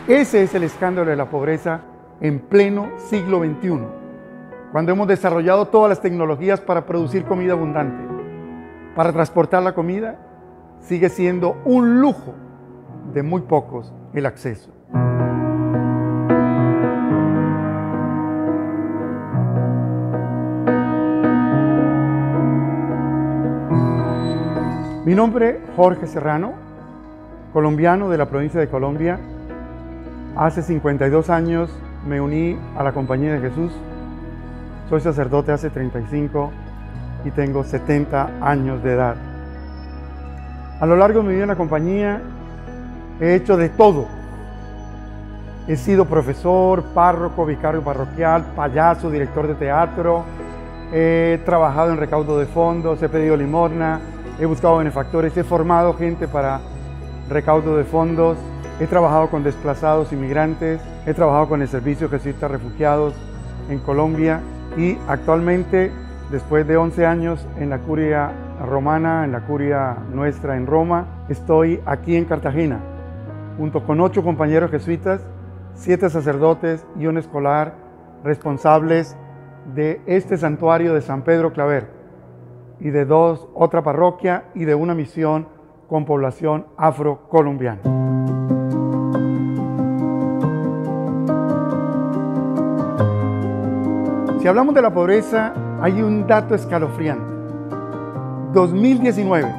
Ese es el escándalo de la pobreza en pleno siglo XXI, cuando hemos desarrollado todas las tecnologías para producir comida abundante. Para transportar la comida, sigue siendo un lujo de muy pocos el acceso. Mi nombre es Jorge Serrano, colombiano de la provincia de Colombia. Hace 52 años me uní a la Compañía de Jesús. Soy sacerdote hace 35 y tengo 70 años de edad. A lo largo de mi vida en la compañía he hecho de todo. He sido profesor, párroco, vicario parroquial, payaso, director de teatro. He trabajado en recaudo de fondos, he pedido limosna, he buscado benefactores, he formado gente para recaudo de fondos. He trabajado con desplazados inmigrantes, he trabajado con el Servicio Jesuita Refugiados en Colombia y actualmente, después de 11 años en la curia romana, en la curia nuestra en Roma, estoy aquí en Cartagena, junto con 8 compañeros jesuitas, 7 sacerdotes y un escolar responsables de este santuario de San Pedro Claver y de otra parroquia y de una misión con población afrocolombiana. Si hablamos de la pobreza, hay un dato escalofriante. 2019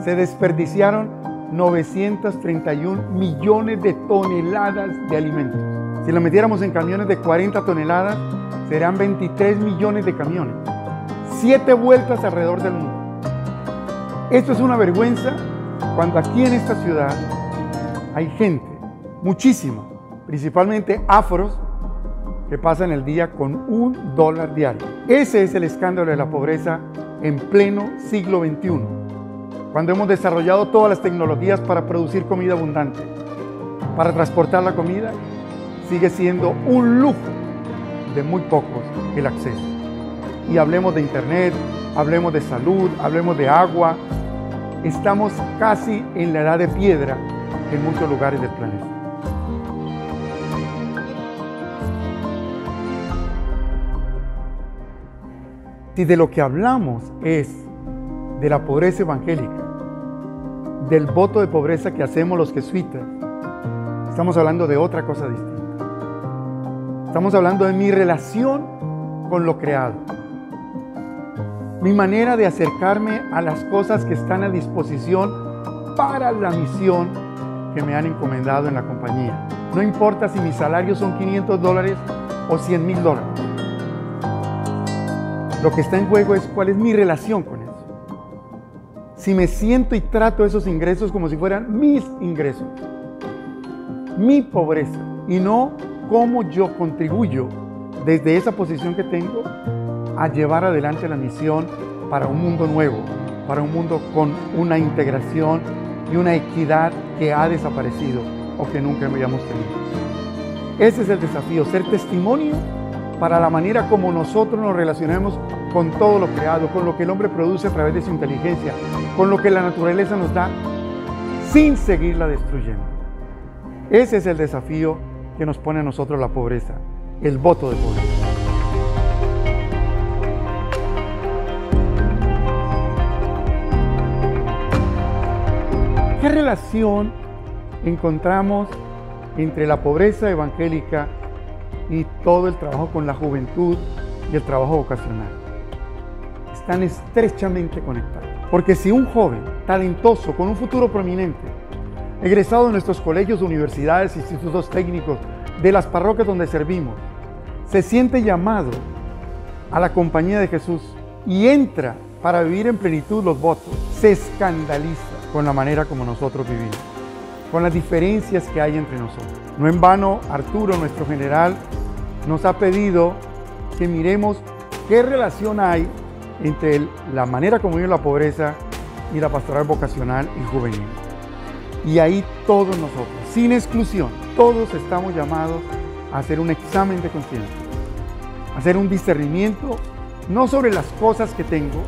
se desperdiciaron 931 millones de toneladas de alimentos. Si lo metiéramos en camiones de 40 toneladas, serán 23 millones de camiones. 7 vueltas alrededor del mundo. Esto es una vergüenza cuando aquí en esta ciudad hay gente, muchísima, principalmente afros, que pasan el día con $1 diario. Ese es el escándalo de la pobreza en pleno siglo XXI, cuando hemos desarrollado todas las tecnologías para producir comida abundante. Para transportar la comida, sigue siendo un lujo de muy pocos el acceso. Y hablemos de internet, hablemos de salud, hablemos de agua. Estamos casi en la edad de piedra en muchos lugares del planeta. Si de lo que hablamos es de la pobreza evangélica, del voto de pobreza que hacemos los jesuitas, estamos hablando de otra cosa distinta. Estamos hablando de mi relación con lo creado, mi manera de acercarme a las cosas que están a disposición para la misión que me han encomendado en la compañía. No importa si mi salario son $500 o $100,000. Lo que está en juego es cuál es mi relación con eso. Si me siento y trato esos ingresos como si fueran mis ingresos, mi pobreza, y no cómo yo contribuyo desde esa posición que tengo a llevar adelante la misión para un mundo nuevo, para un mundo con una integración y una equidad que ha desaparecido o que nunca habíamos tenido. Ese es el desafío, ser testimonio para la manera como nosotros nos relacionamos con todo lo creado, con lo que el hombre produce a través de su inteligencia, con lo que la naturaleza nos da, sin seguirla destruyendo. Ese es el desafío que nos pone a nosotros la pobreza, el voto de pobreza. ¿Qué relación encontramos entre la pobreza evangélica y todo el trabajo con la juventud y el trabajo vocacional? Están estrechamente conectados. Porque si un joven talentoso, con un futuro prominente, egresado de nuestros colegios, universidades, institutos técnicos, de las parroquias donde servimos, se siente llamado a la compañía de Jesús y entra para vivir en plenitud los votos, se escandaliza con la manera como nosotros vivimos, con las diferencias que hay entre nosotros. No en vano, Arturo, nuestro general, nos ha pedido que miremos qué relación hay entre la manera como vive la pobreza y la pastoral vocacional y juvenil. Y ahí todos nosotros, sin exclusión, todos estamos llamados a hacer un examen de conciencia, a hacer un discernimiento, no sobre las cosas que tengo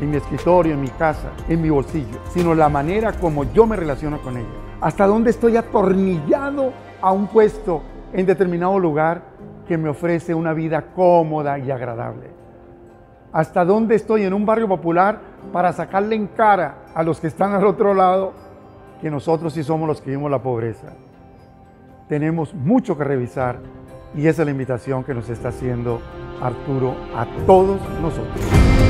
en mi escritorio, en mi casa, en mi bolsillo, sino la manera como yo me relaciono con ellas. ¿Hasta dónde estoy atornillado a un puesto en determinado lugar que me ofrece una vida cómoda y agradable? ¿Hasta dónde estoy en un barrio popular para sacarle en cara a los que están al otro lado que nosotros sí somos los que vivimos la pobreza? Tenemos mucho que revisar y esa es la invitación que nos está haciendo Arturo a todos nosotros.